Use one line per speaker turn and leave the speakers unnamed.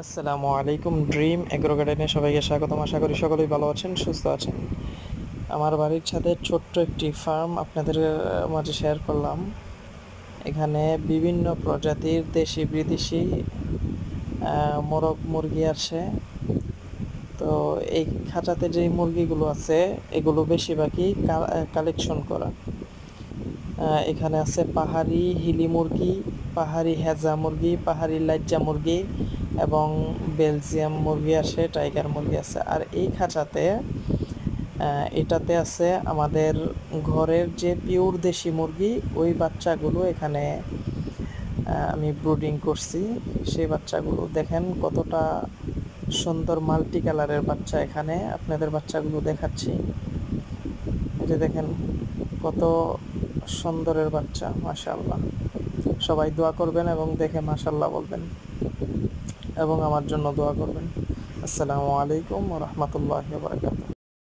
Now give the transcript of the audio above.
আসসালামু আলাইকুম। Dream agro গার্ডেনে সবাইকে স্বাগতম। আশা করি সকলেই ভালো আছেন, সুস্থ আছেন। আমার বাড়ির ছাদে ছোট্ট একটি ফার্ম আপনাদের মাঝে শেয়ার করলাম। এখানে বিভিন্ন প্রজাতির দেশি বিদেশি মোরগ মুরগি আছে। তো এই খাঁচাতে যেই মুরগিগুলো আছে এগুলো বেশিরভাগই কালেকশন করা। এখানে আছে পাহাড়ি হিলি মুরগি, পাহাড়ি হেজা মুরগি, পাহাড়ি লাইজ্জা মুরগি এবং বেলজিয়াম মুরগি আছে, টাইগার মুরগি আছে। আর এই খাঁচাতে এটাতে আছে আমাদের ঘরের যে পিওর দেশি মুরগি, ওই বাচ্চাগুলো এখানে আমি ব্রুডিং করছি। সেই বাচ্চাগুলো দেখেন কতটা সুন্দর মাল্টি কালারের বাচ্চা। এখানে আপনাদের বাচ্চাগুলো দেখাচ্ছি। এই যে দেখেন কত সুন্দরের বাচ্চা, মাশাআল্লাহ। সবাই দোয়া করবেন এবং দেখে মাশাআল্লাহ বলবেন এবং আমার জন্য দোয়া করবেন। আসসালামু আলাইকুম ওয়া রাহমাতুল্লাহি ওয়া বারাকাতুহু।